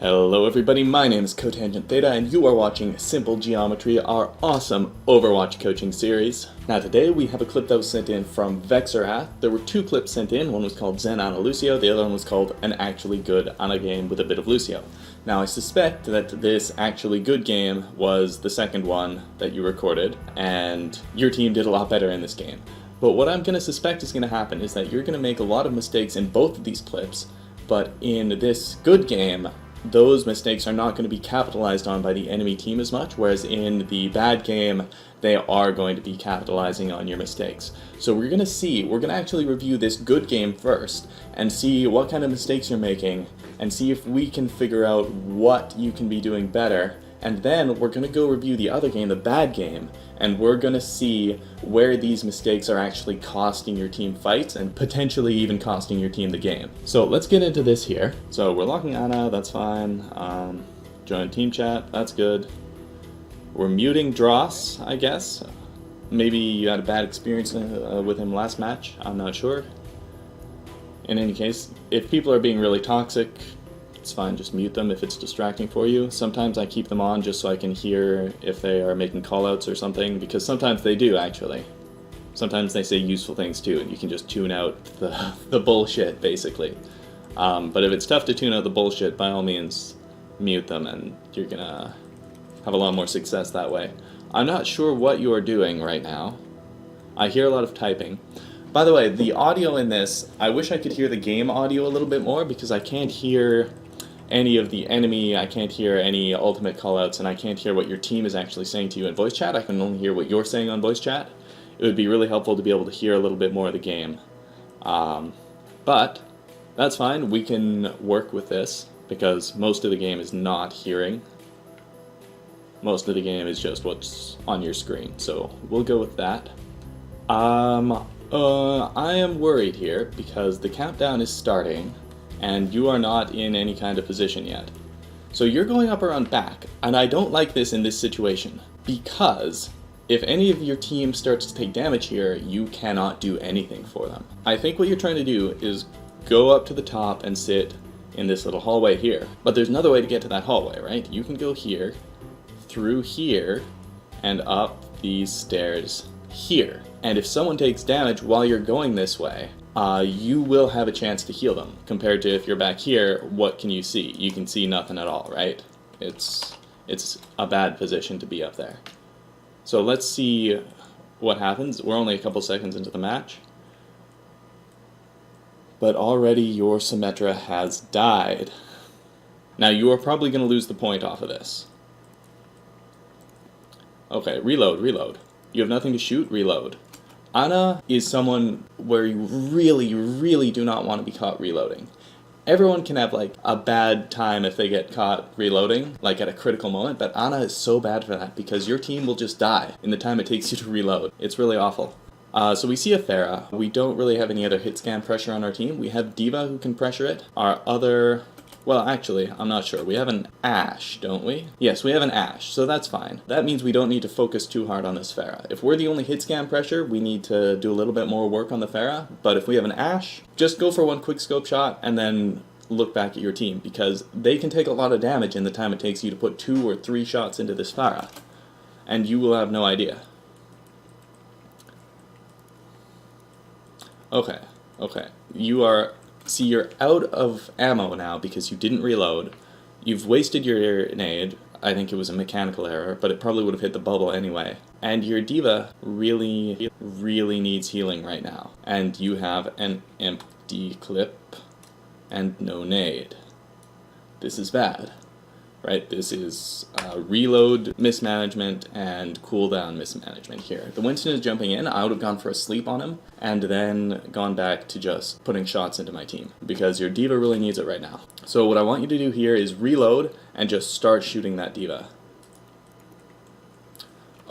Hello everybody, my name is Cotangent Theta and you are watching Simple Geometry, our awesome Overwatch coaching series. Now today we have a clip that was sent in from Vexerath. There were two clips sent in, one was called Zen Ana Lucio, the other one was called An Actually Good Ana Game with a Bit of Lucio. Now I suspect that this actually good game was the second one that you recorded, and your team did a lot better in this game. But what I'm going to suspect is going to happen is that you're going to make a lot of mistakes in both of these clips, but in this good game, those mistakes are not going to be capitalized on by the enemy team as much, whereas in the bad game, they are going to be capitalizing on your mistakes. So we're going to actually review this good game first, and see what kind of mistakes you're making, and see if we can figure out what you can be doing better, and then we're going to go review the other game, the bad game, and we're going to see where these mistakes are actually costing your team fights and potentially even costing your team the game. So let's get into this here. So we're locking Ana, that's fine. Join team chat, that's good. We're muting Dross, I guess. Maybe you had a bad experience with him last match, I'm not sure. In any case, if people are being really toxic, it's fine, just mute them if it's distracting for you. Sometimes I keep them on just so I can hear if they are making callouts or something, because sometimes they do, actually. Sometimes they say useful things too, and you can just tune out the bullshit, basically. But if it's tough to tune out the bullshit, by all means, mute them, and you're gonna have a lot more success that way. I'm not sure what you are doing right now. I hear a lot of typing. By the way, the audio in this, I wish I could hear the game audio a little bit more, because I can't hear any of the enemy, I can't hear any ultimate callouts, and I can't hear what your team is actually saying to you in voice chat. I can only hear what you're saying on voice chat. It would be really helpful to be able to hear a little bit more of the game. But that's fine, we can work with this, because most of the game is not hearing. Most of the game is just what's on your screen, so we'll go with that. I am worried here, because the countdown is starting, and you are not in any kind of position yet. So you're going up around back, and I don't like this in this situation, because if any of your team starts to take damage here, you cannot do anything for them. I think what you're trying to do is go up to the top and sit in this little hallway here. But there's another way to get to that hallway, right? You can go here, through here, and up these stairs here. And if someone takes damage while you're going this way, you will have a chance to heal them. Compared to if you're back here, what can you see? You can see nothing at all, right? It's a bad position to be up there. So let's see what happens. We're only a couple seconds into the match. But already your Symmetra has died. Now you are probably going to lose the point off of this. Okay, reload. You have nothing to shoot, reload. Ana is someone where you really do not want to be caught reloading. Everyone can have like a bad time if they get caught reloading, like at a critical moment, but Ana is so bad for that because your team will just die in the time it takes you to reload. It's really awful. So we see a Pharah. We don't really have any other hit scan pressure on our team. We have D.Va who can pressure it. Our other... Well, actually, I'm not sure. We have an Ashe, don't we? Yes, we have an Ashe, so that's fine. That means we don't need to focus too hard on this Pharah. If we're the only hit scan pressure, we need to do a little bit more work on the Pharah, but if we have an Ashe, just go for one quick scope shot and then look back at your team, because they can take a lot of damage in the time it takes you to put 2 or 3 shots into this Pharah, and you will have no idea. Okay. See, you're out of ammo now because you didn't reload. You've wasted your nade. I think it was a mechanical error, but it probably would have hit the bubble anyway. And your D.Va really needs healing right now. And you have an empty clip and no nade. This is bad, right? This is reload mismanagement and cooldown mismanagement here. The Winston is jumping in. I would have gone for a sleep on him and then gone back to just putting shots into my team, because your D.Va really needs it right now. So what I want you to do here is reload and just start shooting that D.Va.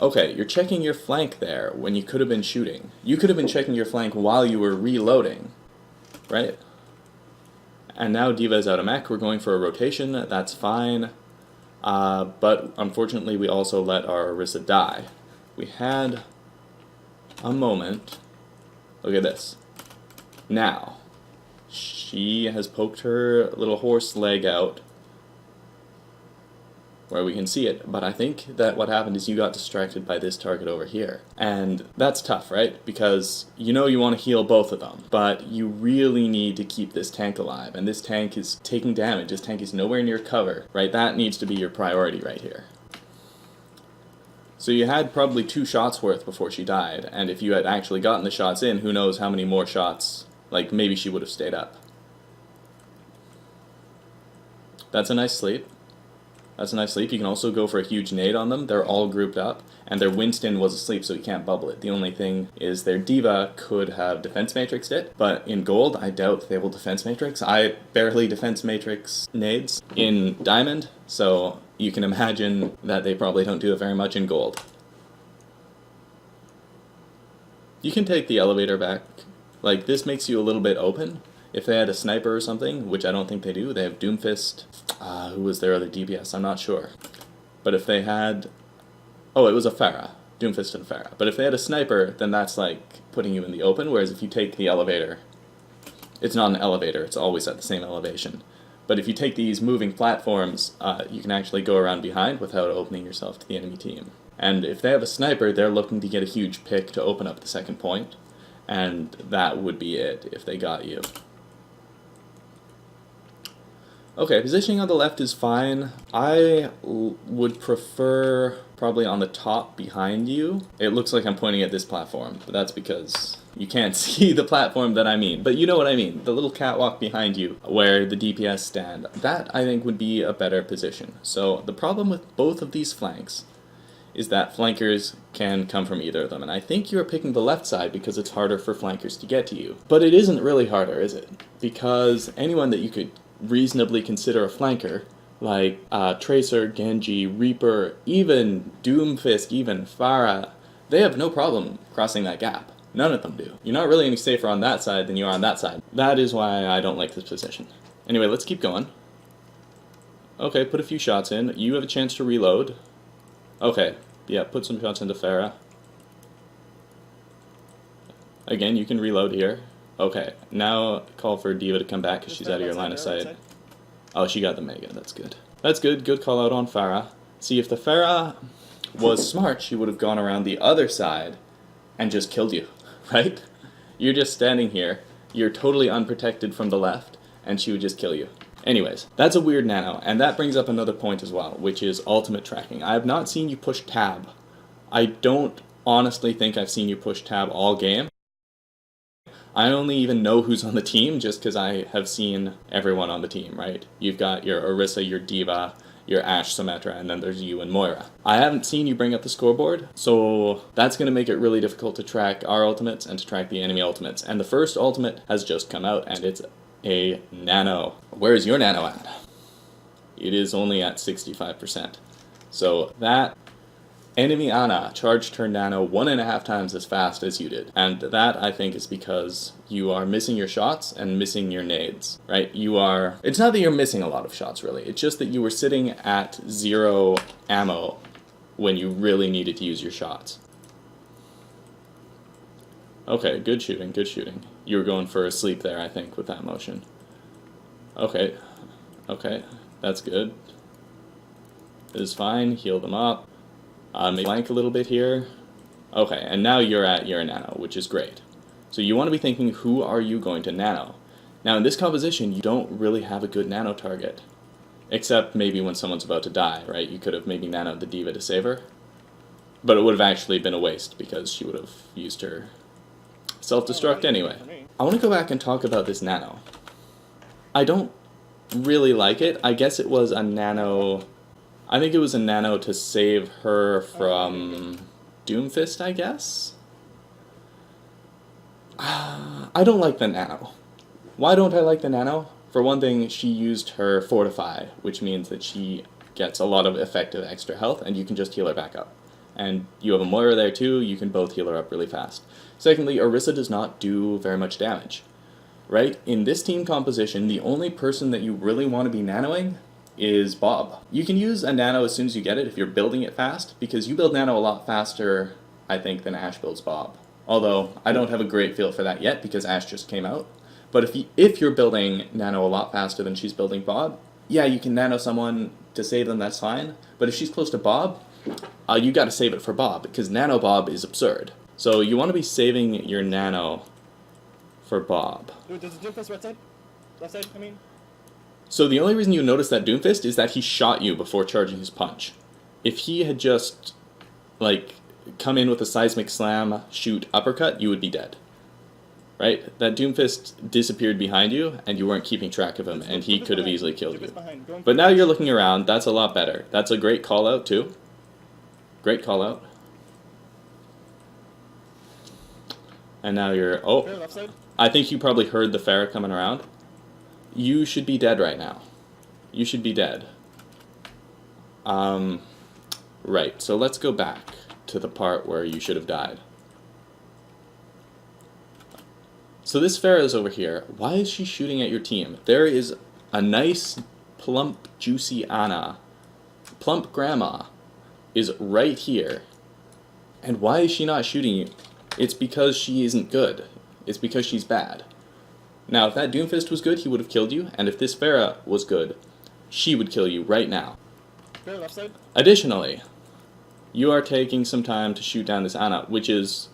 Okay, you're checking your flank there when you could have been shooting. You could have been checking your flank while you were reloading, right? And now D.Va is out of mech. We're going for a rotation. That's fine. But unfortunately we also let our Orisa die. We had a moment. Look at this. Now, she has poked her little horse leg out where we can see it, but I think that what happened is you got distracted by this target over here. And that's tough, right? Because you know you want to heal both of them, but you really need to keep this tank alive, and this tank is taking damage. This tank is nowhere near cover, right? That needs to be your priority right here. So you had probably 2 shots worth before she died, and if you had actually gotten the shots in, who knows how many more shots, like maybe she would have stayed up. That's a nice sleep. That's a nice sleep. You can also go for a huge nade on them. They're all grouped up, and their Winston was asleep, so you can't bubble it. The only thing is their Diva could have defense matrixed it, but in gold, I doubt they will defense matrix. I barely defense matrix nades in diamond, so you can imagine that they probably don't do it very much in gold. You can take the elevator back. Like, this makes you a little bit open. If they had a sniper or something, which I don't think they do, they have Doomfist. Who was their other DPS? I'm not sure. But if they had... Oh, it was a Pharah. Doomfist and Pharah. But if they had a sniper, then that's like putting you in the open, whereas if you take the elevator, it's not an elevator, it's always at the same elevation. But if you take these moving platforms, you can actually go around behind without opening yourself to the enemy team. And if they have a sniper, they're looking to get a huge pick to open up the second point, and that would be it if they got you. Okay, positioning on the left is fine. I would prefer probably on the top behind you. It looks like I'm pointing at this platform, but that's because you can't see the platform that I mean. But you know what I mean, the little catwalk behind you where the DPS stand. That, I think, would be a better position. So the problem with both of these flanks is that flankers can come from either of them. And I think you're picking the left side because it's harder for flankers to get to you. But it isn't really harder, is it? Because anyone that you could reasonably consider a flanker, like Tracer, Genji, Reaper, even Doomfist, even Pharah, they have no problem crossing that gap. None of them do. You're not really any safer on that side than you are on that side. That is why I don't like this position. Anyway, let's keep going. Okay, put a few shots in. You have a chance to reload. Okay, yeah, put some shots into Pharah. Again, you can reload here. Okay, now call for Diva to come back because she's out of your line of sight. Oh, she got the Mega, that's good. That's good, good call out on Pharah. See, if the Pharah was smart, she would have gone around the other side and just killed you, right? You're just standing here, you're totally unprotected from the left, and she would just kill you. Anyways, that's a weird nano, and that brings up another point as well, which is ultimate tracking. I have not seen you push tab. I don't honestly think I've seen you push tab all game. I only even know who's on the team just because I have seen everyone on the team, right? You've got your Orisa, your Diva, your Ashe, Symmetra, and then there's you and Moira. I haven't seen you bring up the scoreboard, so that's going to make it really difficult to track our ultimates and to track the enemy ultimates. And the first ultimate has just come out, and it's a nano. Where's your nano at? It is only at 65%. So that enemy Ana charged her nano 1.5 times as fast as you did. And that, I think, is because you are missing your shots and missing your nades, right? It's not that you're missing a lot of shots, really. It's just that you were sitting at 0 ammo when you really needed to use your shots. Okay, good shooting, good shooting. You were going for a sleep there, I think, with that motion. Okay, that's good. This is fine, heal them up. Maybe blank a little bit here. Okay, and now you're at your nano, which is great. So you want to be thinking, who are you going to nano? Now in this composition, you don't really have a good nano target. Except maybe when someone's about to die, right? You could have maybe nanoed the Diva to save her. But it would have actually been a waste, because she would have used her self-destruct anyway. I want to go back and talk about this nano. I don't really like it. I guess it was a nano... I think it was a nano to save her from Doomfist, I guess? I don't like the nano. Why don't I like the nano? For one thing, she used her Fortify, which means that she gets a lot of effective extra health, and you can just heal her back up. And you have a Moira there too, you can both heal her up really fast. Secondly, Orisa does not do very much damage. Right? In this team composition, the only person that you really want to be nanoing is Bob. You can use a nano as soon as you get it if you're building it fast, because you build nano a lot faster, I think, than Ashe builds Bob. Although, I don't have a great feel for that yet, because Ashe just came out. But if you're building nano a lot faster than she's building Bob, yeah, you can nano someone, to save them, that's fine. But if she's close to Bob, you got to save it for Bob, because Nano Bob is absurd. So you want to be saving your Nano for Bob. Dude, does the Doomfist right side? Left side, I mean? So the only reason you notice that Doomfist is that he shot you before charging his punch. If he had just, like, come in with a seismic slam, shoot, uppercut, you would be dead. Right? That Doomfist disappeared behind you, and you weren't keeping track of him, and he could have easily killed you. But now you're looking around, that's a lot better. That's a great call-out, too. Great call-out. And now you're... Oh, I think you probably heard the Pharah coming around. You should be dead right now. You should be dead. Right, so let's go back to the part where you should have died. So this Pharah is over here. Why is she shooting at your team? There is a nice, plump, juicy Anna. Plump Grandma is right here. And why is she not shooting you? It's because she isn't good. It's because she's bad. Now, if that Doomfist was good, he would have killed you, and if this Pharah was good, she would kill you right now. Left side. Additionally, you are taking some time to shoot down this Anna, which is,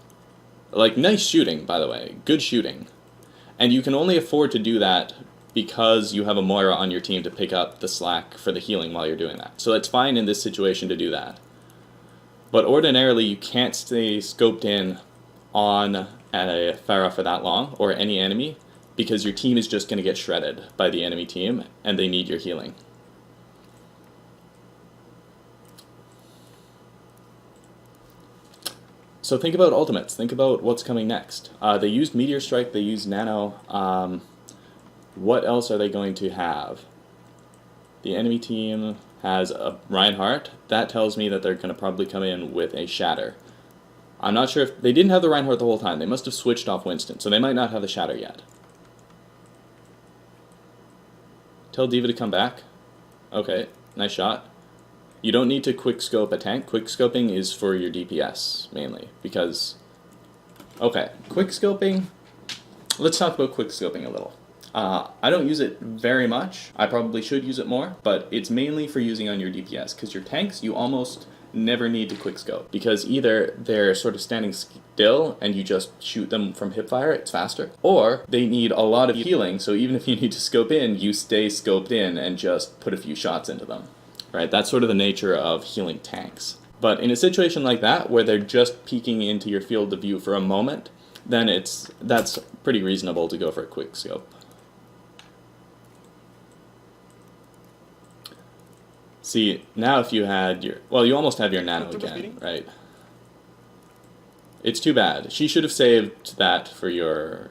like, nice shooting, by the way. Good shooting. And you can only afford to do that because you have a Moira on your team to pick up the slack for the healing while you're doing that. So it's fine in this situation to do that. But ordinarily, you can't stay scoped in on a Pharah for that long, or any enemy, because your team is just going to get shredded by the enemy team, and they need your healing. So think about ultimates. Think about what's coming next. They used Meteor Strike, they used Nano. What else are they going to have? The enemy team has a Reinhardt. That tells me that they're going to probably come in with a Shatter. I'm not sure if... They didn't have the Reinhardt the whole time. They must have switched off Winston, so they might not have the Shatter yet. Tell D.Va to come back. Okay, nice shot. You don't need to quickscope a tank. Quickscoping is for your DPS, mainly, because... Okay, quickscoping... Let's talk about quickscoping a little. I don't use it very much. I probably should use it more, but it's mainly for using on your DPS, because your tanks, you almost never need to quickscope, because either they're sort of standing still and you just shoot them from hipfire, it's faster, or they need a lot of healing, so even if you need to scope in, you stay scoped in and just put a few shots into them. Right? That's sort of the nature of healing tanks. But in a situation like that, where they're just peeking into your field of view for a moment, then that's pretty reasonable to go for a quick scope. See, now if you had your... Well, you almost have your Nano again, right? It's too bad. She should have saved that for your...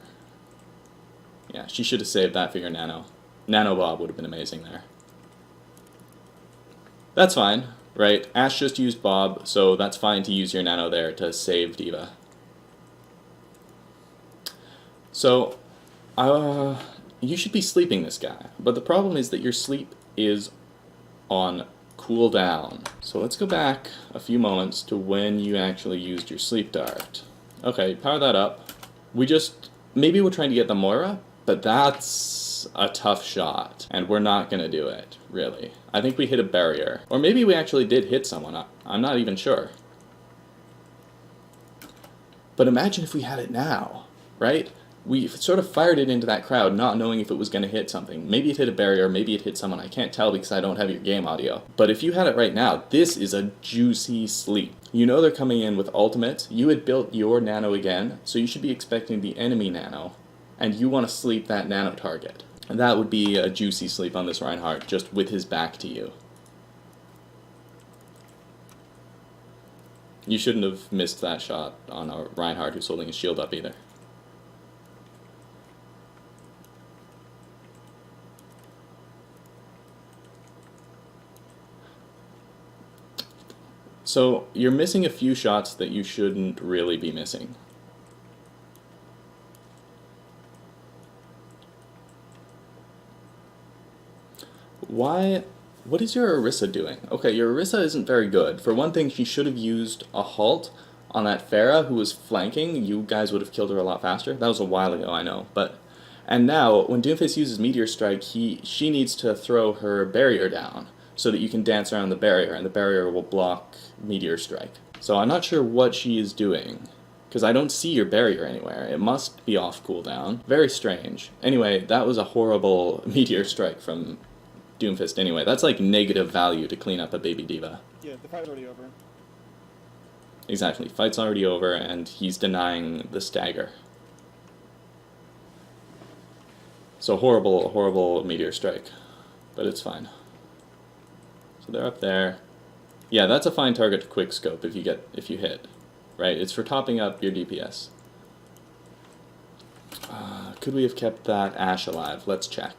Yeah, she should have saved that for your Nano. Nano Bob would have been amazing there. That's fine, right? Ash just used Bob, so that's fine to use your Nano there to save D.Va. So, you should be sleeping this guy, but the problem is that your sleep is on cooldown. So let's go back a few moments to when you actually used your sleep dart. Okay, power that up. Maybe we're trying to get the Moira, but that's a tough shot, and we're not gonna do it, really. I think we hit a barrier. Or maybe we actually did hit someone, I'm not even sure. But imagine if we had it now, right? We sort of fired it into that crowd, not knowing if it was going to hit something. Maybe it hit a barrier, maybe it hit someone. I can't tell because I don't have your game audio. But if you had it right now, this is a juicy sleep. You know they're coming in with ultimates. You had built your Nano again, so you should be expecting the enemy Nano. And you want to sleep that Nano target. And that would be a juicy sleep on this Reinhardt, just with his back to you. You shouldn't have missed that shot on a Reinhardt who's holding his shield up either. So, you're missing a few shots that you shouldn't really be missing. What is your Orisa doing? Okay, your Orisa isn't very good. For one thing, she should have used a halt on that Pharah who was flanking. You guys would have killed her a lot faster. That was a while ago, I know. And now, when Doomfist uses Meteor Strike, she needs to throw her barrier down. so that you can dance around the barrier, and the barrier will block Meteor Strike. So I'm not sure what she is doing, because I don't see your barrier anywhere. It must be off cooldown. Very strange. Anyway, that was a horrible Meteor Strike from Doomfist anyway. That's like negative value to clean up a baby diva. Yeah, the fight's already over. Exactly. Fight's already over, and he's denying the stagger. So horrible Meteor Strike. But it's fine. So they're up there. Yeah, that's a fine target to quickscope if you hit. Right? It's for topping up your DPS. Could we have kept that Ashe alive? Let's check.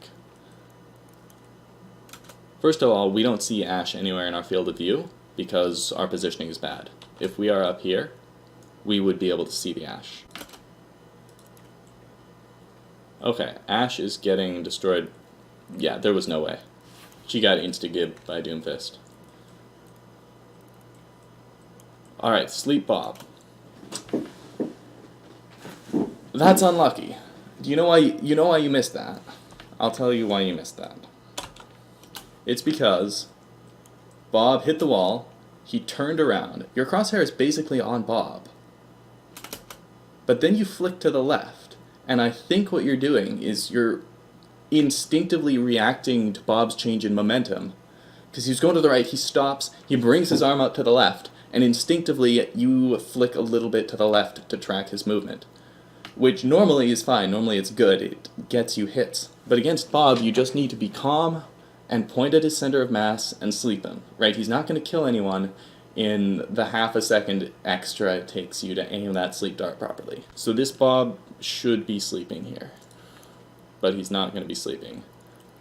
First of all, we don't see Ashe anywhere in our field of view because our positioning is bad. If we are up here, we would be able to see the Ashe. Okay, Ashe is getting destroyed. Yeah, there was no way. She got insta-gibbed by Doomfist. Alright, Sleep Bob. That's unlucky. Do you know why you missed that? I'll tell you why you missed that. It's because Bob hit the wall, he turned around. Your crosshair is basically on Bob. But then you flick to the left, and I think what you're doing is you're instinctively reacting to Bob's change in momentum. Because he's going to the right, he stops, he brings his arm out to the left, and instinctively you flick a little bit to the left to track his movement. Which normally is fine, normally it's good, it gets you hits. But against Bob, you just need to be calm and point at his center of mass and sleep him, right? He's not going to kill anyone in the half a second extra it takes you to aim that sleep dart properly. So this Bob should be sleeping here, but he's not going to be sleeping.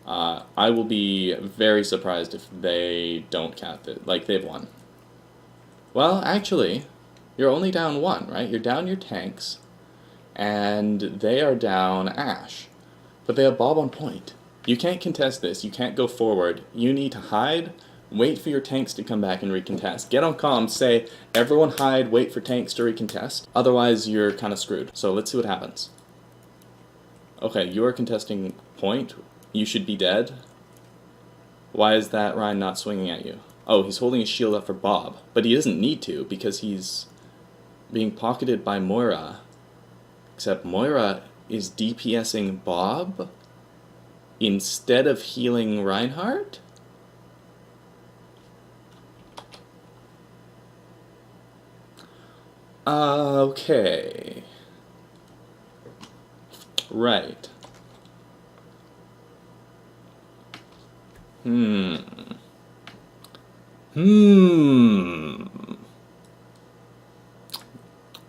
I will be very surprised if they don't cap it, like they've won. Well, actually, you're only down one, right? You're down your tanks, and they are down Ashe, but they have Bob on point. You can't contest this, you can't go forward. You need to hide, wait for your tanks to come back and recontest. Get on comms, say, everyone hide, wait for tanks to recontest. Otherwise, you're kind of screwed. So let's see what happens. Okay, you are contesting point. You should be dead. Why is that Ryan not swinging at you? Oh, he's holding his shield up for Bob. But he doesn't need to, because he's being pocketed by Moira. Except Moira is DPSing Bob instead of healing Reinhardt? Okay. Right.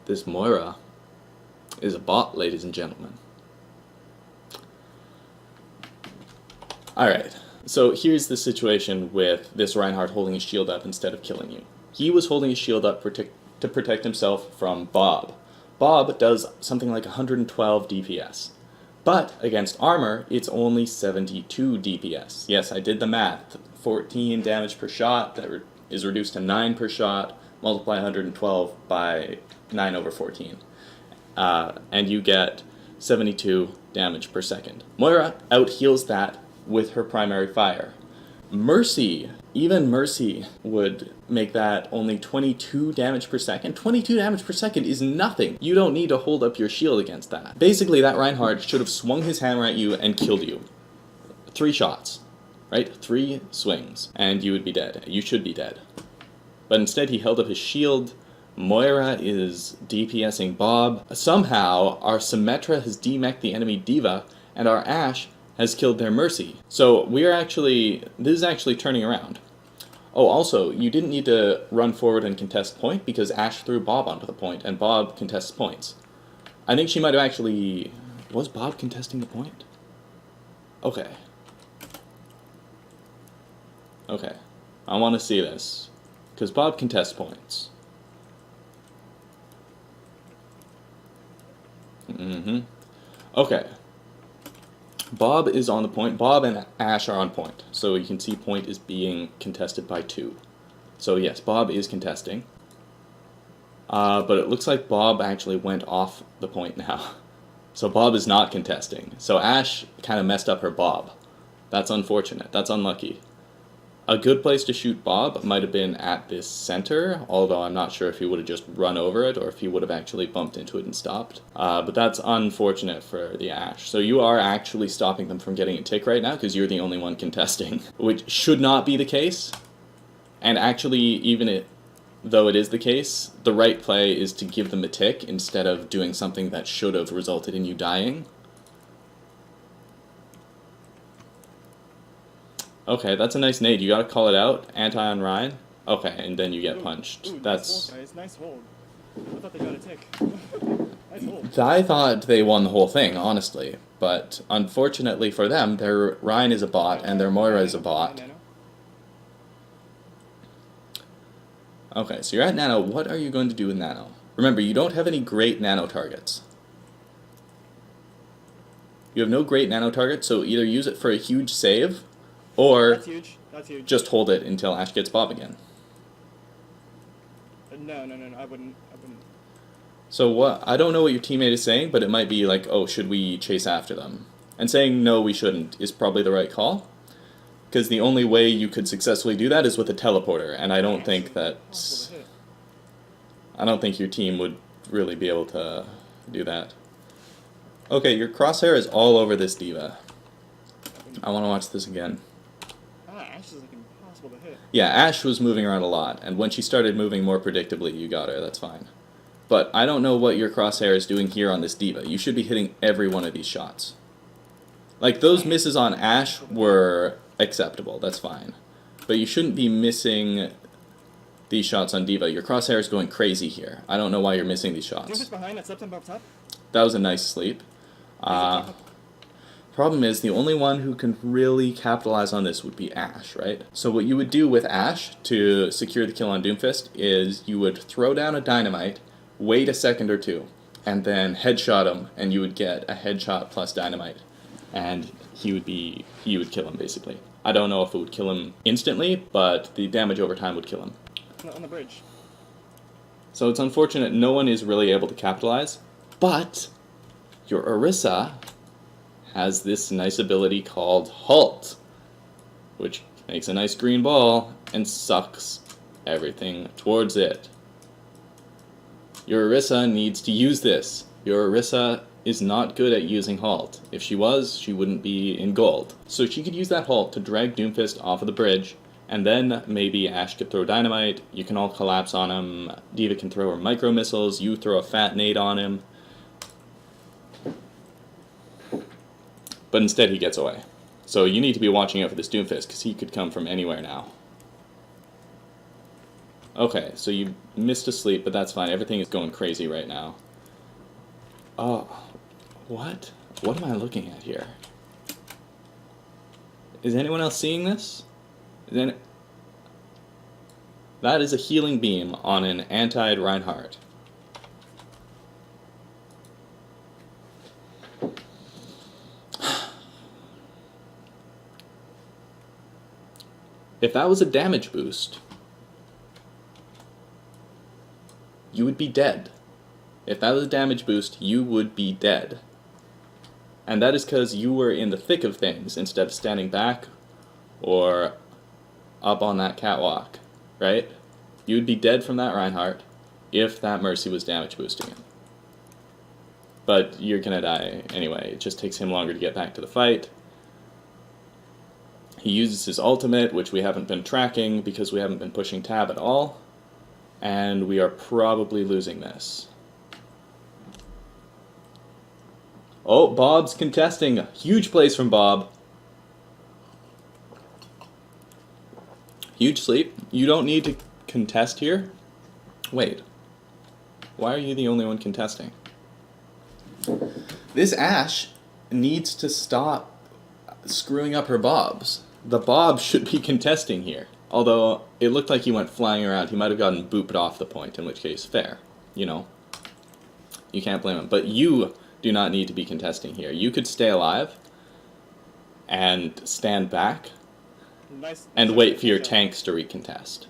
This Moira is a bot, ladies and gentlemen. Alright, so here's the situation with this Reinhardt holding his shield up instead of killing you. He was holding his shield up to protect himself from Bob. Bob does something like 112 DPS. But against armor, it's only 72 DPS. Yes, I did the math. 14 damage per shot, that is reduced to 9 per shot. Multiply 112 by 9 over 14. And you get 72 damage per second. Moira out-heals that with her primary fire. Mercy, even Mercy would make that only 22 damage per second. 22 damage per second is nothing. You don't need to hold up your shield against that. Basically, that Reinhardt should have swung his hammer at you and killed you. 3 shots, right? 3 swings, and you would be dead. You should be dead. But instead, he held up his shield. Moira is DPSing Bob. Somehow, our Symmetra has demeched the enemy Diva, and our Ashe has killed their Mercy. So this is actually turning around. Oh, also, you didn't need to run forward and contest point because Ashe threw Bob onto the point, and Bob contests points. I think she might have actually... Was Bob contesting the point? Okay. Okay. I want to see this. Because Bob contests points. Okay. Bob is on the point. Bob and Ashe are on point. So you can see point is being contested by 2. So yes, Bob is contesting. But it looks like Bob actually went off the point now. So Bob is not contesting. So Ashe kind of messed up her Bob. That's unfortunate. That's unlucky. A good place to shoot Bob might have been at this center, although I'm not sure if he would have just run over it or if he would have actually bumped into it and stopped. But that's unfortunate for the Ash. So you are actually stopping them from getting a tick right now because you're the only one contesting, which should not be the case. And actually, though it is the case, the right play is to give them a tick instead of doing something that should have resulted in you dying. Okay, that's a nice nade. You gotta call it out. Anti on Ryan. Okay, and then you get punched. Ooh, That's. nice hold, guys. Nice hold. I thought they got a tick. Nice hold. I thought they won the whole thing, honestly. But unfortunately for them, their Ryan is a bot and their Moira is a bot. Okay, so you're at Nano. What are you going to do with Nano? Remember, you don't have any great Nano targets. You have no great Nano targets, so either use it for a huge save, or That's huge. That's huge. just hold it until Ash gets Bob again. No, I wouldn't. So what? I don't know what your teammate is saying, but it might be like, oh, should we chase after them? And saying no, we shouldn't is probably the right call. Because the only way you could successfully do that is with a teleporter, and I don't think your team would really be able to do that. Okay, your crosshair is all over this diva. I want to watch this again. Ash is like impossible to hit. Yeah, Ash was moving around a lot, and when she started moving more predictably, you got her, that's fine. But I don't know what your crosshair is doing here on this diva. You should be hitting every one of these shots. Like, those misses on Ash were acceptable, that's fine. But you shouldn't be missing these shots on Diva. Your crosshair is going crazy here. I don't know why you're missing these shots. Doofus behind, that slept him up top. That was a nice sleep. Problem is, the only one who can really capitalize on this would be Ash, right? So what you would do with Ash to secure the kill on Doomfist is you would throw down a dynamite, wait a second or two, and then headshot him, and you would get a headshot plus dynamite. And you would kill him, basically. I don't know if it would kill him instantly, but the damage over time would kill him. On the bridge. So it's unfortunate no one is really able to capitalize, but your Orisa has this nice ability called Halt, which makes a nice green ball and sucks everything towards it. Your Orisa needs to use this. Your Orisa is not good at using Halt. If she was, she wouldn't be in gold. So she could use that Halt to drag Doomfist off of the bridge, and then maybe Ash could throw dynamite, you can all collapse on him, Diva can throw her micro missiles, you throw a fat nade on him. But instead he gets away. So you need to be watching out for this Doomfist, because he could come from anywhere now. Okay, so you missed a sleep, but that's fine. Everything is going crazy right now. Oh, what? What am I looking at here? Is anyone else seeing this? That is a healing beam on an anti Reinhardt. If that was a damage boost, you would be dead. If that was a damage boost, you would be dead. And that is because you were in the thick of things instead of standing back or up on that catwalk, right? You would be dead from that Reinhardt if that Mercy was damage boosting him. But you're gonna die anyway. It just takes him longer to get back to the fight. He uses his ultimate, which we haven't been tracking because we haven't been pushing tab at all. And we are probably losing this. Oh, Bob's contesting. Huge plays from Bob. Huge sleep. You don't need to contest here. Wait. Why are you the only one contesting? This Ash needs to stop screwing up her Bobs. The Bob should be contesting here. Although, it looked like he went flying around. He might have gotten booped off the point, in which case, fair. You know. You can't blame him. But you do not need to be contesting here. You could stay alive and stand back and wait for your tanks to recontest.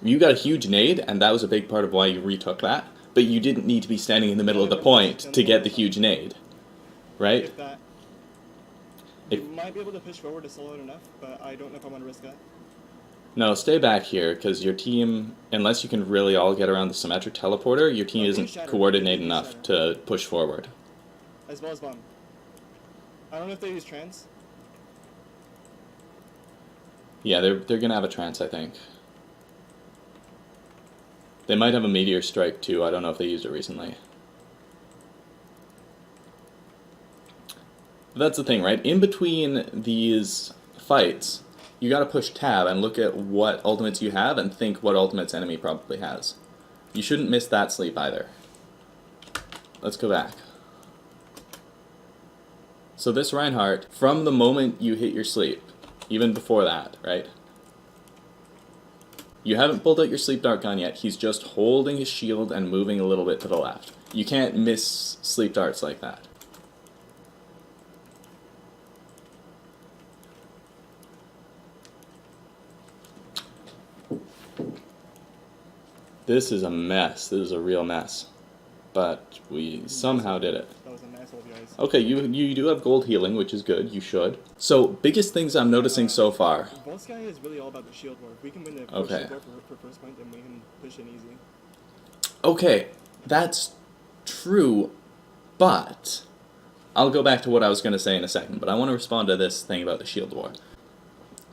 You got a huge nade, and that was a big part of why you retook that, but you didn't need to be standing in the middle of the point to get the huge nade. Right? If, Might be able to push forward to slow it enough, but I don't know if I want to risk that. no, stay back here, because your team, unless you can really all get around the symmetric teleporter, your team Oh, isn't shatter. coordinated They enough shatter. to push forward. As well as bomb. I don't know if they use trance. Yeah, they're gonna have a trance, I think. They might have a meteor strike too. I don't know if they used it recently. But that's the thing, right? In between these fights, you gotta push tab and look at what ultimates you have and think what ultimates enemy probably has. You shouldn't miss that sleep either. Let's go back. So this Reinhardt, from the moment you hit your sleep, even before that, right? You haven't pulled out your sleep dart gun yet. He's just holding his shield and moving a little bit to the left. You can't miss sleep darts like that. This is a mess. This is a real mess. But we somehow did it. That was a nice hold, guys. Okay, you do have gold healing, which is good. You should. So, biggest things I'm noticing so far. Volskaya is really all about the shield war. If we can win the Okay. shield war for first point, then we can push in easy. Okay, that's true, but I'll go back to what I was going to say in a second, but I want to respond to this thing about the shield war.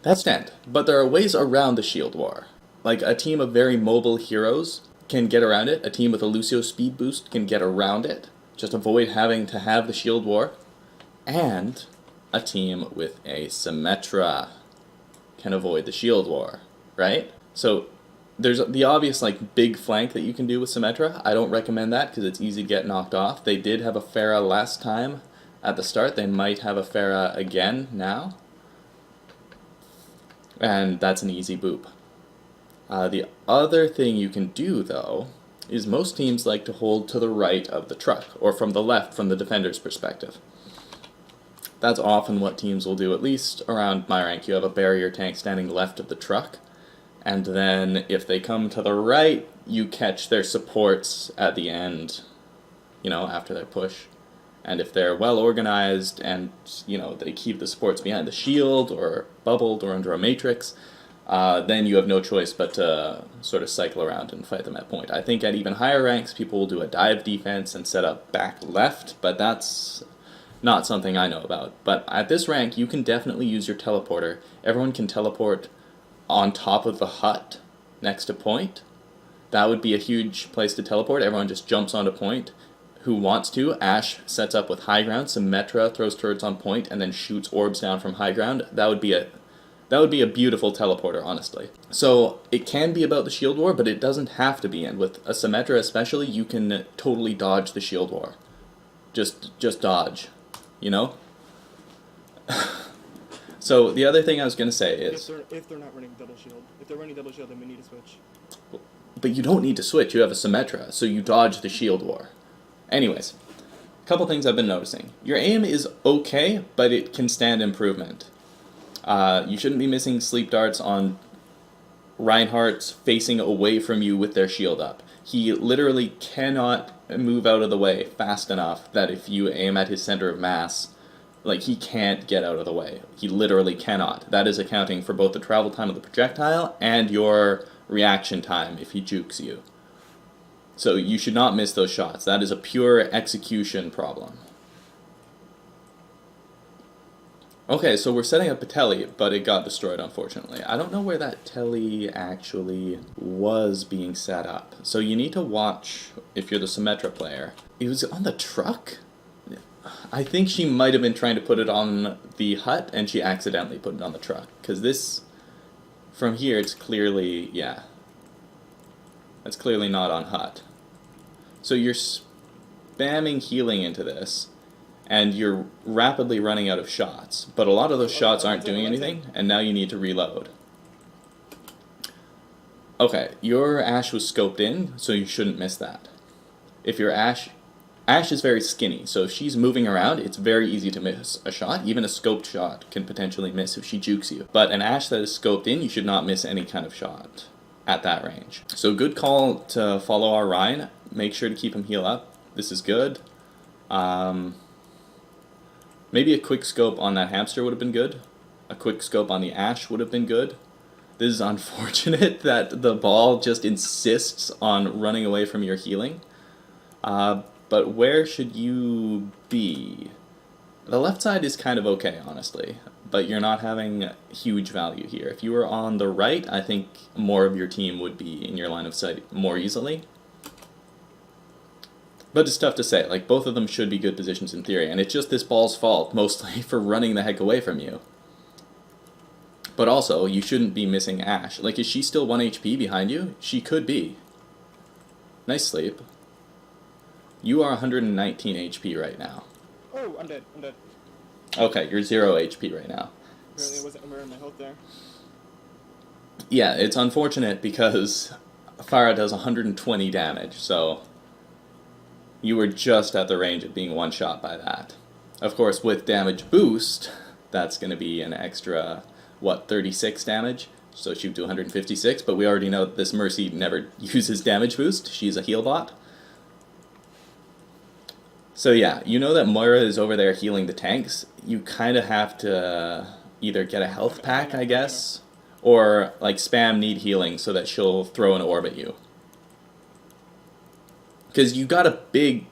That's stand, but there are ways around the shield war. Like, a team of very mobile heroes can get around it. A team with a Lucio speed boost can get around it. Just avoid having to have the shield war. And a team with a Symmetra can avoid the shield war, right? So there's the obvious like big flank that you can do with Symmetra. I don't recommend that because it's easy to get knocked off. They did have a Pharah last time at the start. They might have a Pharah again now. And that's an easy boop. The other thing you can do, though, is most teams like to hold to the right of the truck, or from the left from the defender's perspective. That's often what teams will do, at least around my rank. You have a barrier tank standing left of the truck, and then if they come to the right, you catch their supports at the end, you know, after their push. And if they're well organized and, you know, they keep the supports behind the shield or bubbled or under a matrix, then you have no choice but to sort of cycle around and fight them at point. I think at even higher ranks, people will do a dive defense and set up back left, but that's not something I know about. But at this rank, you can definitely use your teleporter. Everyone can teleport on top of the hut next to point. That would be a huge place to teleport. Everyone just jumps onto point. Who wants to? Ashe sets up with high ground. Symmetra throws turrets on point and then shoots orbs down from high ground. That would be a beautiful teleporter, honestly. So it can be about the shield war, but it doesn't have to be. And with a Symmetra especially, you can totally dodge the shield war. Just dodge, you know? So the other thing I was going to say is... If they're not running double shield. If they're running double shield, then we need to switch. But you don't need to switch. You have a Symmetra, so you dodge the shield war. Anyways, a couple things I've been noticing. Your aim is okay, but it can stand improvement. You shouldn't be missing sleep darts on Reinhardt's facing away from you with their shield up. He literally cannot move out of the way fast enough that if you aim at his center of mass, like, he can't get out of the way. He literally cannot. That is accounting for both the travel time of the projectile and your reaction time if he jukes you. So you should not miss those shots. That is a pure execution problem. Okay, so we're setting up a telly, but it got destroyed, unfortunately. I don't know where that telly actually was being set up. So you need to watch, if you're the Symmetra player. It was on the truck? I think she might have been trying to put it on the hut, and she accidentally put it on the truck. Because this, from here, it's clearly, yeah. That's clearly not on hut. So you're spamming healing into this, and you're rapidly running out of shots. But a lot of those shots aren't doing anything, and now you need to reload. Okay, your Ashe was scoped in, so you shouldn't miss that. If your Ashe is very skinny, so if she's moving around, it's very easy to miss a shot. Even a scoped shot can potentially miss if she jukes you. But an Ashe that is scoped in, you should not miss any kind of shot at that range. So good call to follow our Rhine. Make sure to keep him heal up. This is good. Maybe a quick scope on that hamster would have been good. A quick scope on the Ash would have been good. This is unfortunate that the ball just insists on running away from your healing. But where should you be? The left side is kind of okay, honestly, but you're not having huge value here. If you were on the right, I think more of your team would be in your line of sight more easily. But it's tough to say. Like, both of them should be good positions in theory, and it's just this ball's fault, mostly, for running the heck away from you. But also, you shouldn't be missing Ash. Like, is she still 1 HP behind you? She could be. Nice sleep. You are 119 HP right now. Oh, I'm dead. I'm dead. Okay, you're 0 HP right now. Apparently, I wasn't aware of my health there. Yeah, it's unfortunate because Farah does 120 damage, so you were just at the range of being one-shot by that. Of course, with damage boost, that's going to be an extra, 36 damage? So shoot to 156, but we already know that this Mercy never uses damage boost. She's a heal bot. So yeah, you know that Moira is over there healing the tanks. You kind of have to either get a health pack, I guess, or like spam need healing so that she'll throw an orb at you. Because you got a big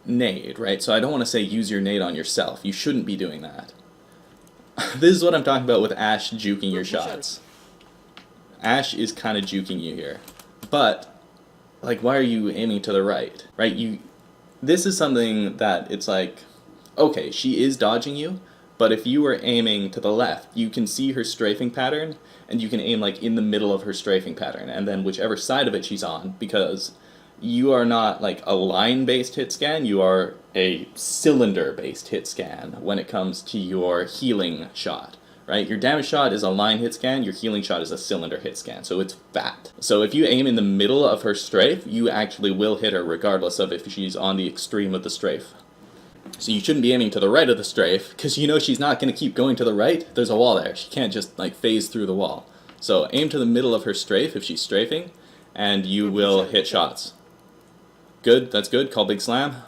nade, right? So I don't want to say use your nade on yourself. You shouldn't be doing that. This is what I'm talking about with Ash juking your shots. Ash is kind of juking you here. But, like, why are you aiming to the right? Right? This is something that it's like, okay, she is dodging you, but if you were aiming to the left, you can see her strafing pattern, and you can aim, like, in the middle of her strafing pattern, and then whichever side of it she's on, because you are not, like, a line-based hit scan, you are a cylinder-based hit scan when it comes to your healing shot. Right? Your damage shot is a line hit scan, your healing shot is a cylinder hit scan, so it's fat. So if you aim in the middle of her strafe, you actually will hit her regardless of if she's on the extreme of the strafe. So you shouldn't be aiming to the right of the strafe, because you know she's not going to keep going to the right. There's a wall there. She can't just like phase through the wall. So aim to the middle of her strafe if she's strafing, and you will hit shots. Good, that's good. Call Big Slam.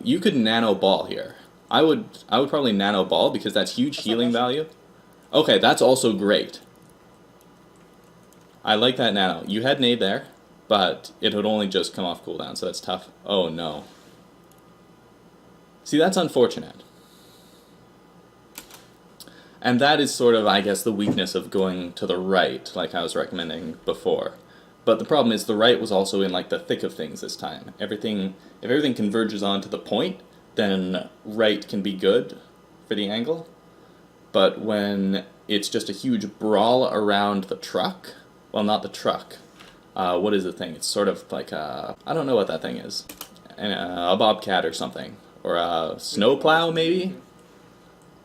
You could nano ball here. I would probably nano ball because that's huge healing value. Okay, that's also great. I like that nano. You had nade there, but it would only just come off cooldown, so that's tough. Oh no. See, that's unfortunate. And that is sort of, I guess, the weakness of going to the right, like I was recommending before. But the problem is the right was also in like the thick of things this time. If everything converges onto the point, then right can be good for the angle. But when it's just a huge brawl around the truck, well, not the truck, what is the thing? It's sort of like I don't know what that thing is. A bobcat or something. Or a snowplow, maybe?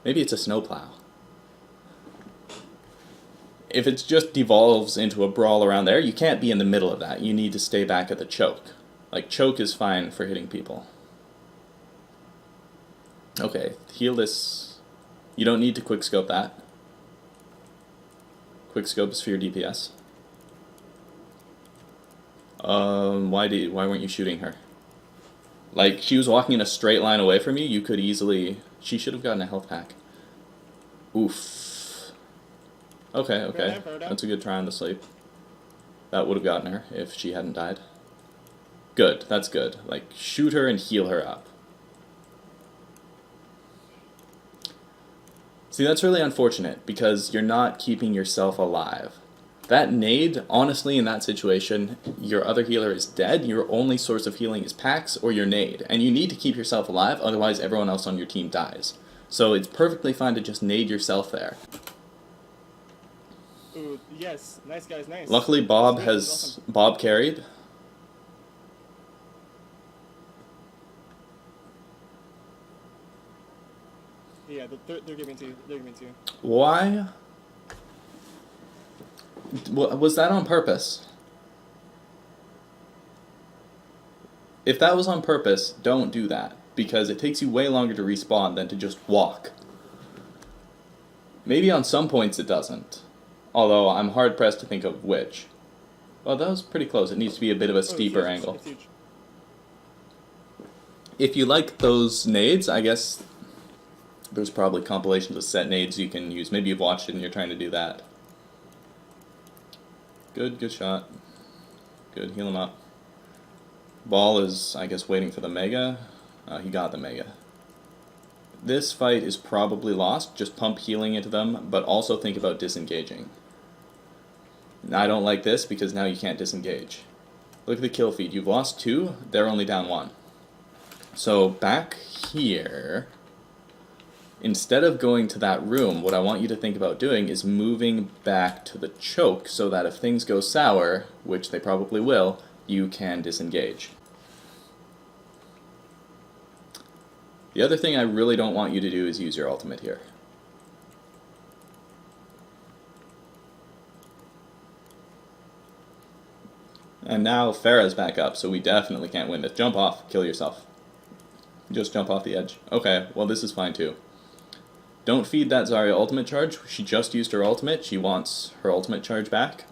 Maybe it's a snowplow. If it just devolves into a brawl around there, you can't be in the middle of that. You need to stay back at the choke. Like, choke is fine for hitting people. Okay, heal this. You don't need to quickscope that. Quickscope is for your DPS. Why weren't you shooting her? Like, she was walking in a straight line away from you, you could easily... She should have gotten a health pack. Oof. Okay. That's a good try on the sleep. That would have gotten her if she hadn't died. Good, that's good. Like, shoot her and heal her up. See, that's really unfortunate, because you're not keeping yourself alive. That nade, honestly, in that situation, your other healer is dead, your only source of healing is packs or your nade, and you need to keep yourself alive, otherwise everyone else on your team dies. So it's perfectly fine to just nade yourself there. Ooh, yes. Nice, guys, nice. Luckily, Bob carried. Yeah, they're giving it to you. They're giving it to you. Why? Was that on purpose? If that was on purpose, don't do that, because it takes you way longer to respawn than to just walk. Maybe on some points it doesn't, although I'm hard-pressed to think of which. Well, that was pretty close. It needs to be a bit of a steeper angle. It's huge. If you like those nades, I guess There's probably compilations of set nades you can use. Maybe you've watched it and you're trying to do that. Good shot. Good, heal him up. Ball is, I guess, waiting for the Mega. He got the Mega. This fight is probably lost. Just pump healing into them, but also think about disengaging. I don't like this because now you can't disengage. Look at the kill feed. You've lost 2, they're only down 1. So back here, instead of going to that room, what I want you to think about doing is moving back to the choke so that if things go sour, which they probably will, you can disengage. The other thing I really don't want you to do is use your ultimate here. And now Farah's back up, so we definitely can't win this. Jump off, kill yourself. Just jump off the edge. Okay, well this is fine too. Don't feed that Zarya ultimate charge. She just used her ultimate. She wants her ultimate charge back.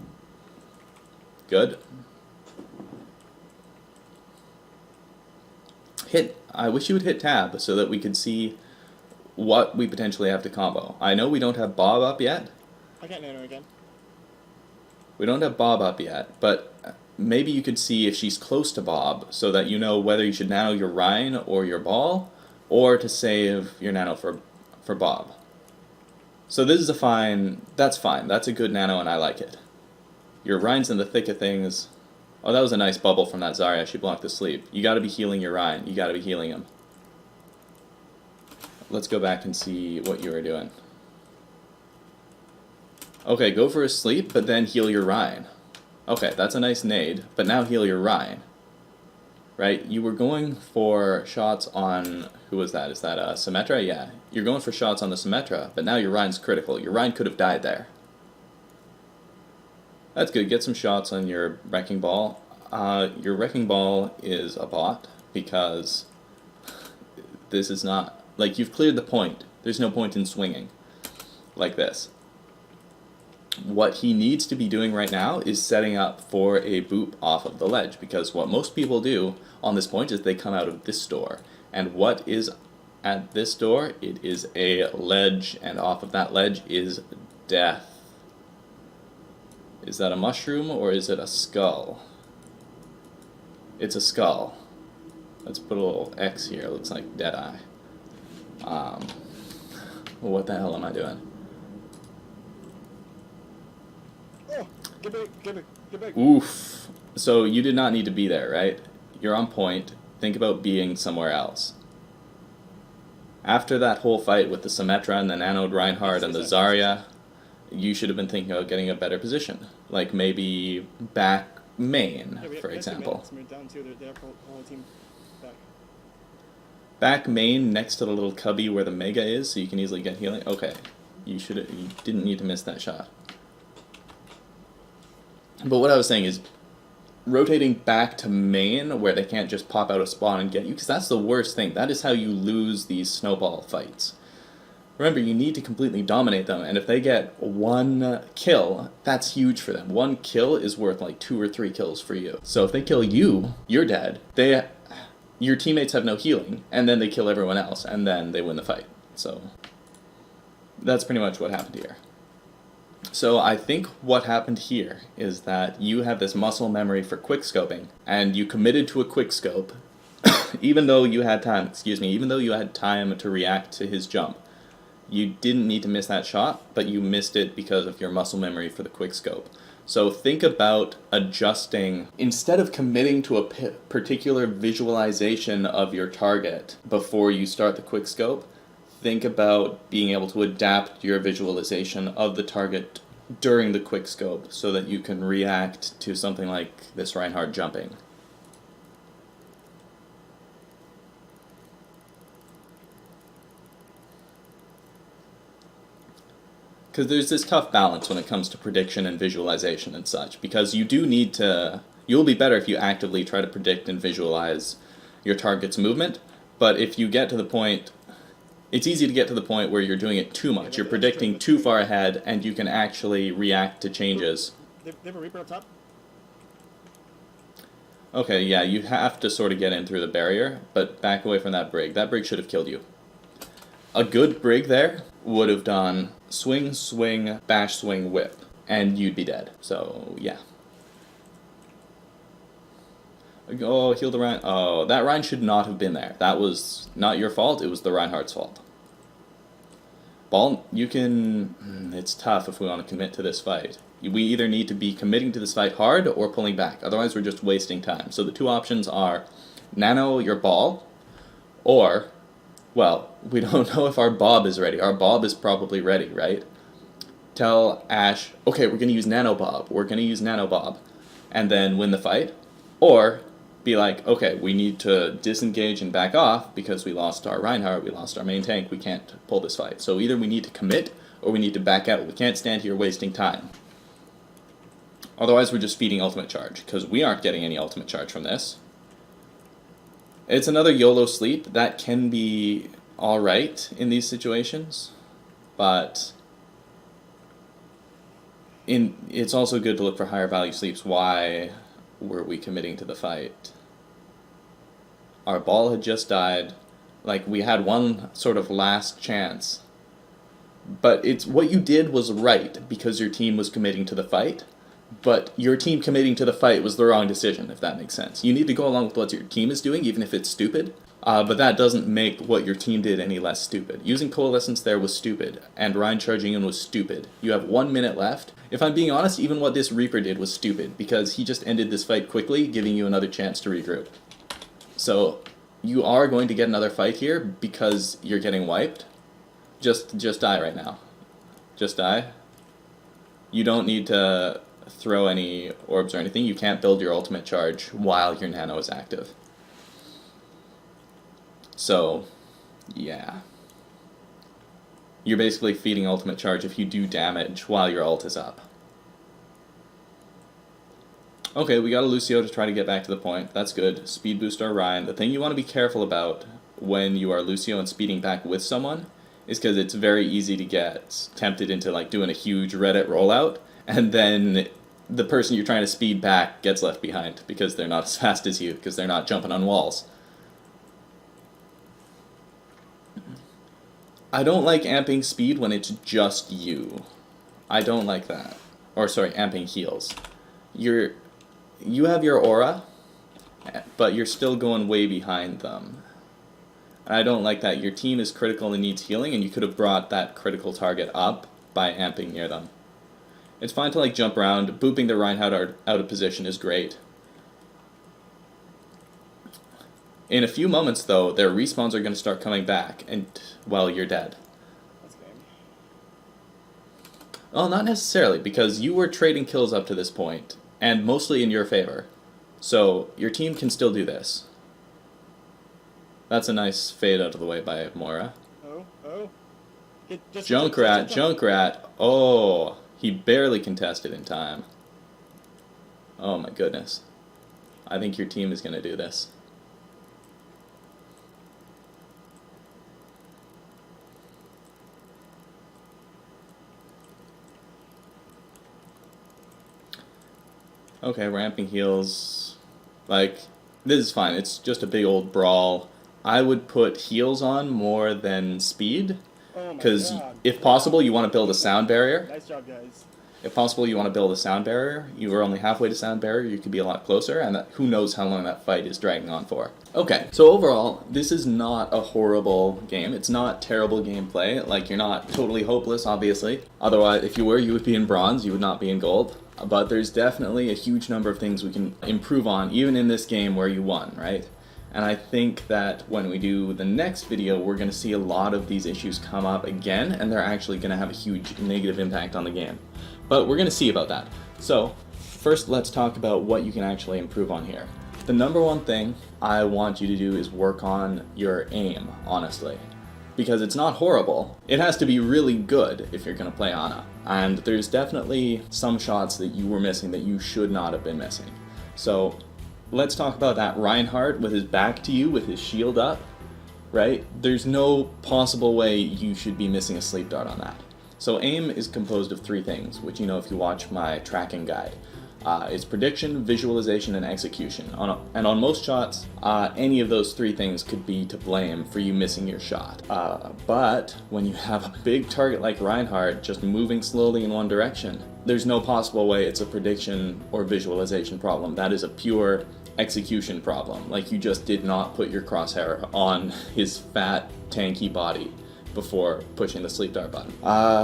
Good. I wish you would hit tab so that we could see what we potentially have to combo. I know we don't have Bob up yet. I got nano again. We don't have Bob up yet, but maybe you could see if she's close to Bob so that you know whether you should nano your Rhine or your ball, or to save your nano for Bob. So this is a fine, that's fine, that's a good nano and I like it. Your Rhine's in the thick of things. Oh, that was a nice bubble from that Zarya, she blocked the sleep. You gotta be healing your Rhine, you gotta be healing him. Let's go back and see what you were doing. Okay, go for a sleep, but then heal your Rhine. Okay, that's a nice nade, but now heal your Rhine. Right? You were going for shots on... Who was that? Is that Symmetra? Yeah. You're going for shots on the Symmetra, but now your Rhine's critical. Your Rhine could have died there. That's good. Get some shots on your Wrecking Ball. Your Wrecking Ball is a bot, because this is not... Like, you've cleared the point. There's no point in swinging like this. What he needs to be doing right now is setting up for a boop off of the ledge, because what most people do on this point is they come out of this door. And what is at this door? It is a ledge, and off of that ledge is death. Is that a mushroom or is it a skull? It's a skull. Let's put a little X here, it looks like Deadeye. What the hell am I doing? Oh, get back. Oof. So you did not need to be there, right? You're on point. Think about being somewhere else. After that whole fight with the Symmetra and the Nanoed Reinhardt and the Zarya, you should have been thinking about getting a better position. Like maybe back main, for example. We're down 2, they're whole team back. Back main next to the little cubby where the Mega is, so you can easily get healing. Okay. You didn't need to miss that shot. But what I was saying is, rotating back to main where they can't just pop out a spawn and get you, because that's the worst thing. That is how you lose these snowball fights. Remember, you need to completely dominate them, and if they get 1 kill, that's huge for them. 1 kill is worth like 2 or 3 kills for you. So if they kill you, you're dead. Your teammates have no healing, and then they kill everyone else, and then they win the fight. So that's pretty much what happened here. So I think what happened here is that you have this muscle memory for quickscoping, and you committed to a quickscope, even though you had time, even though you had time to react to his jump. You didn't need to miss that shot, but you missed it because of your muscle memory for the quickscope. So think about adjusting, instead of committing to a particular visualization of your target before you start the quickscope, think about being able to adapt your visualization of the target during the quickscope so that you can react to something like this Reinhardt jumping. Because there's this tough balance when it comes to prediction and visualization and such, because you do need to... You'll be better if you actively try to predict and visualize your target's movement, but if you get to the point... It's easy to get to the point where you're doing it too much. You're predicting too far ahead, and you can actually react to changes. They have a Reaper up top? Okay, yeah, you have to sort of get in through the barrier, but back away from that brig. That brig should have killed you. A good brig there would have done swing, swing, bash, swing, whip, and you'd be dead. So, yeah. Oh, heal the Rhine. Oh, that Rhine should not have been there. That was not your fault, it was the Reinhardt's fault. Ball, you can... It's tough if we want to commit to this fight. We either need to be committing to this fight hard or pulling back. Otherwise, we're just wasting time. So the two options are nano your ball, or, well, we don't know if our Bob is ready. Our Bob is probably ready, right? Tell Ash, okay, we're going to use Nano Bob. We're going to use Nano Bob. And then win the fight. Or be like, okay, we need to disengage and back off because we lost our Reinhardt, we lost our main tank, we can't pull this fight. So either we need to commit or we need to back out. We can't stand here wasting time. Otherwise we're just feeding ultimate charge, because we aren't getting any ultimate charge from this. It's another YOLO sleep. That can be alright in these situations, but it's also good to look for higher value sleeps. Why were we committing to the fight? Our ball had just died. Like, we had one sort of last chance. But it's what you did was right because your team was committing to the fight. But your team committing to the fight was the wrong decision, if that makes sense. You need to go along with what your team is doing, even if it's stupid. But that doesn't make what your team did any less stupid. Using Coalescence there was stupid, and Rhine charging in was stupid. You have 1 minute left. If I'm being honest, even what this Reaper did was stupid, because he just ended this fight quickly, giving you another chance to regroup. So, you are going to get another fight here, because you're getting wiped. Just die right now. Just die. You don't need to throw any orbs or anything. You can't build your ultimate charge while your nano is active. So, yeah. You're basically feeding ultimate charge if you do damage while your ult is up. Okay, we got a Lucio to try to get back to the point. That's good. Speed boost our Rhine. The thing you want to be careful about when you are Lucio and speeding back with someone is because it's very easy to get tempted into like doing a huge Reddit rollout, and then the person you're trying to speed back gets left behind because they're not as fast as you, because they're not jumping on walls. I don't like amping speed when it's just you. I don't like that. Or sorry, amping heals. You have your aura, but you're still going way behind them. And I don't like that. Your team is critical and needs healing, and you could have brought that critical target up by amping near them. It's fine to like jump around. Booping the Reinhardt out of position is great. In a few moments, though, their respawns are going to start coming back, and, well, you're dead. That's game. Well, not necessarily, because you were trading kills up to this point, and mostly in your favor. So, your team can still do this. That's a nice fade out of the way by Moira. Oh. Junkrat. Oh, he barely contested in time. Oh my goodness. I think your team is going to do this. Okay, ramping heals. Like, this is fine. It's just a big old brawl. I would put heals on more than speed. Because if possible, you want to build a sound barrier. Nice job, guys. If possible, you want to build a sound barrier. You are only halfway to sound barrier, you could be a lot closer, and who knows how long that fight is dragging on for. Okay, so overall, this is not a horrible game. It's not terrible gameplay. Like, you're not totally hopeless, obviously. Otherwise, if you were, you would be in bronze, you would not be in gold. But there's definitely a huge number of things we can improve on, even in this game where you won, right? And I think that when we do the next video, we're going to see a lot of these issues come up again, and they're actually going to have a huge negative impact on the game. But we're going to see about that. So, first let's talk about what you can actually improve on here. The number one thing I want you to do is work on your aim, honestly. Because it's not horrible. It has to be really good if you're going to play Ana. And there's definitely some shots that you were missing that you should not have been missing. So, let's talk about that Reinhardt with his back to you, with his shield up, right? There's no possible way you should be missing a sleep dart on that. So aim is composed of three things, which you know if you watch my tracking guide. It's prediction, visualization, and execution. And on most shots, any of those three things could be to blame for you missing your shot. But when you have a big target like Reinhardt just moving slowly in one direction, there's no possible way it's a prediction or visualization problem. That is a pure execution problem. Like, you just did not put your crosshair on his fat, tanky body before pushing the sleep dart button.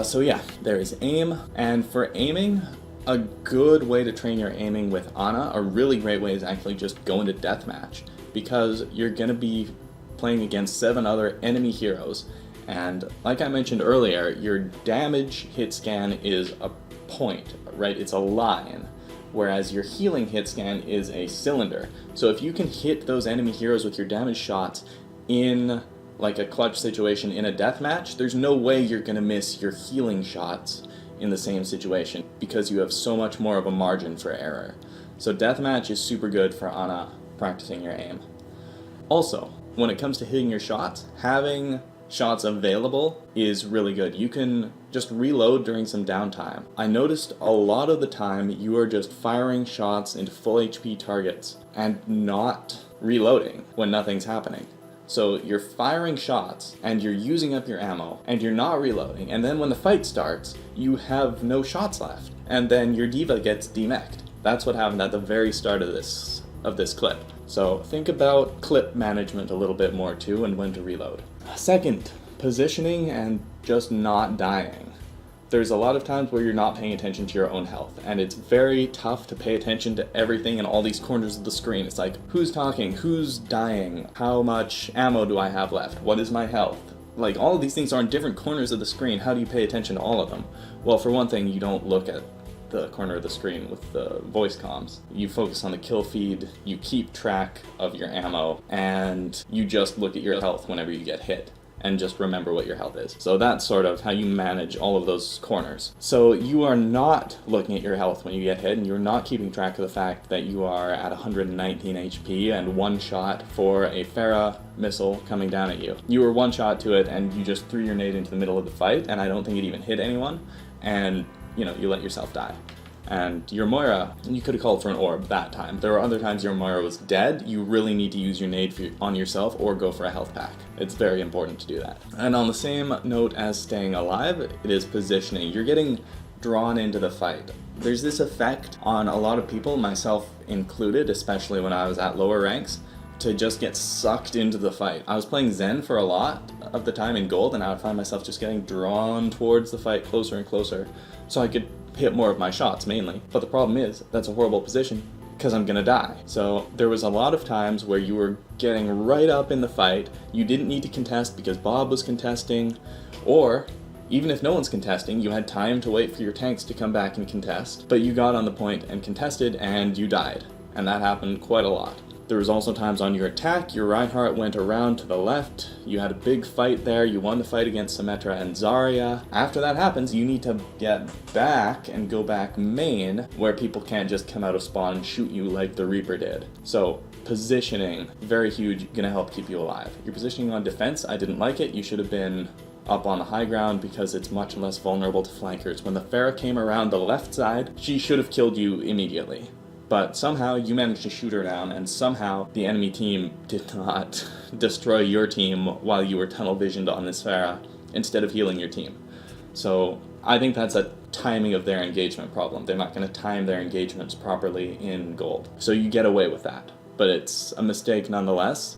So yeah, there is aim. And for aiming, a good way to train your aiming with Ana, a really great way, is actually just go into deathmatch, because you're gonna be playing against 7 other enemy heroes, and like I mentioned earlier, your damage hit scan is a point, right? It's a line, whereas your healing hit scan is a cylinder. So if you can hit those enemy heroes with your damage shots in like a clutch situation in a deathmatch, there's no way you're gonna miss your healing shots in the same situation, because you have so much more of a margin for error. So deathmatch is super good for Ana practicing your aim. Also, when it comes to hitting your shots, having shots available is really good. You can just reload during some downtime. I noticed a lot of the time you are just firing shots into full HP targets and not reloading when nothing's happening. So you're firing shots and you're using up your ammo and you're not reloading, and then when the fight starts, you have no shots left, and then your diva gets demeched. That's what happened at the very start of this clip. So think about clip management a little bit more too, and when to reload. Second, positioning and just not dying. There's a lot of times where you're not paying attention to your own health, and it's very tough to pay attention to everything in all these corners of the screen. It's like, who's talking, who's dying, how much ammo do I have left, what is my health? Like, all of these things are in different corners of the screen. How do you pay attention to all of them? Well, for one thing, you don't look at the corner of the screen with the voice comms. You focus on the kill feed, you keep track of your ammo, and you just look at your health whenever you get hit, and just remember what your health is. So that's sort of how you manage all of those corners. So you are not looking at your health when you get hit, and you're not keeping track of the fact that you are at 119 HP and one shot for a Farah missile coming down at you. You were one shot to it, and you just threw your nade into the middle of the fight, and I don't think it even hit anyone, and you let yourself die. And your Moira, you could have called for an orb that time. There were other times your Moira was dead. You really need to use your nade on yourself or go for a health pack. It's very important to do that. And on the same note as staying alive, it is positioning. You're getting drawn into the fight. There's this effect on a lot of people, myself included, especially when I was at lower ranks, to just get sucked into the fight. I was playing Zen for a lot of the time in gold, and I would find myself just getting drawn towards the fight closer and closer, so I could hit more of my shots mainly. But the problem is, that's a horrible position, because I'm gonna die. So there was a lot of times where you were getting right up in the fight, you didn't need to contest because Bob was contesting, or even if no one's contesting, you had time to wait for your tanks to come back and contest, but you got on the point and contested and you died. And that happened quite a lot. There was also times on your attack, your Reinhardt went around to the left, you had a big fight there, you won the fight against Symmetra and Zarya. After that happens, you need to get back and go back main, where people can't just come out of spawn and shoot you like the Reaper did. So positioning, very huge, gonna help keep you alive. Your positioning on defense, I didn't like it. You should have been up on the high ground because it's much less vulnerable to flankers. When the Farah came around the left side, she should have killed you immediately. But somehow you managed to shoot her down, and somehow the enemy team did not destroy your team while you were tunnel visioned on this Farah instead of healing your team. So I think that's a timing of their engagement problem. They're not going to time their engagements properly in gold. So you get away with that, but it's a mistake nonetheless.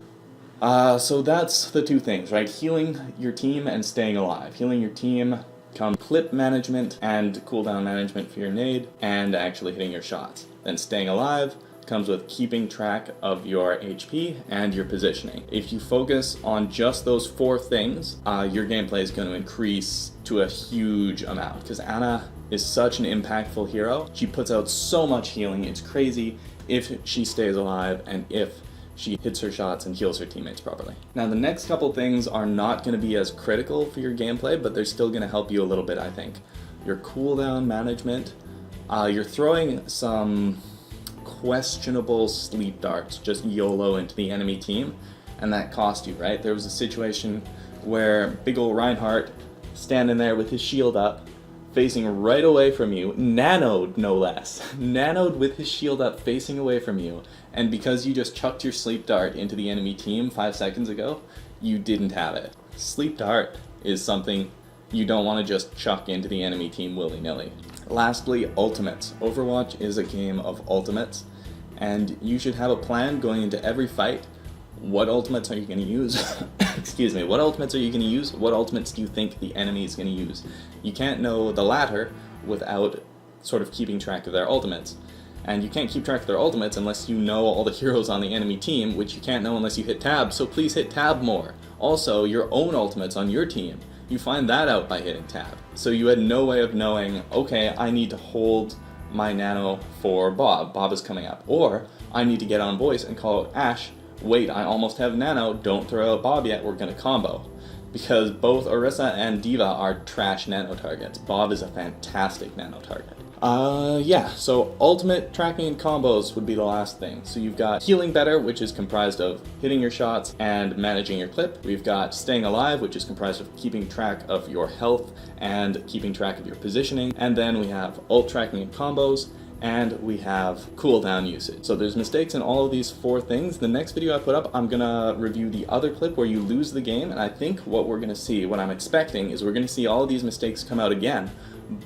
So that's the two things, right? Healing your team and staying alive. Healing your team comes clip management and cooldown management for your nade, and actually hitting your shots. Then staying alive comes with keeping track of your HP and your positioning. If you focus on just those 4 things, your gameplay is going to increase to a huge amount, because Ana is such an impactful hero. She puts out so much healing, it's crazy if she stays alive and if she hits her shots and heals her teammates properly. Now the next couple things are not going to be as critical for your gameplay, but they're still going to help you a little bit, I think. Your cooldown management. You're throwing some questionable sleep darts, just YOLO into the enemy team, and that cost you, right? There was a situation where big ol' Reinhardt, standing there with his shield up, facing right away from you, nanoed no less, nanoed with his shield up facing away from you, and because you just chucked your sleep dart into the enemy team 5 seconds ago, you didn't have it. Sleep dart is something you don't want to just chuck into the enemy team willy-nilly. Lastly, ultimates. Overwatch is a game of ultimates, and you should have a plan going into every fight. What ultimates are you going to use? Excuse me, what ultimates are you going to use? What ultimates do you think the enemy is going to use? You can't know the latter without sort of keeping track of their ultimates. And you can't keep track of their ultimates unless you know all the heroes on the enemy team, which you can't know unless you hit tab, so please hit tab more. Also, your own ultimates on your team, you find that out by hitting tab. So you had no way of knowing, okay, I need to hold my nano for Bob. Bob is coming up. Or, I need to get on voice and call out Ash. Wait, I almost have nano, don't throw out Bob yet, we're gonna combo. Because both Orisa and Diva are trash nano targets. Bob is a fantastic nano target. Yeah, so ultimate tracking and combos would be the last thing. So you've got healing better, which is comprised of hitting your shots and managing your clip. We've got staying alive, which is comprised of keeping track of your health and keeping track of your positioning. And then we have ult tracking and combos, and we have cooldown usage. So there's mistakes in all of these 4 things. The next video I put up, I'm gonna review the other clip where you lose the game, and I think what we're gonna see, what I'm expecting, is we're gonna see all of these mistakes come out again,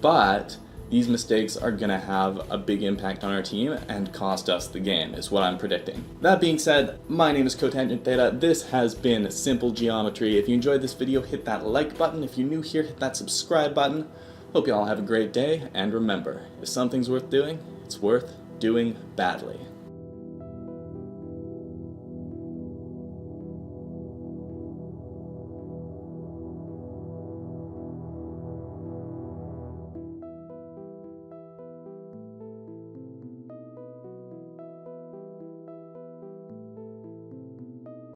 but these mistakes are gonna have a big impact on our team and cost us the game, is what I'm predicting. That being said, my name is Cotangent Theta. This has been Simple Geometry. If you enjoyed this video, hit that like button. If you're new here, hit that subscribe button. Hope you all have a great day, and remember, if something's worth doing, it's worth doing badly.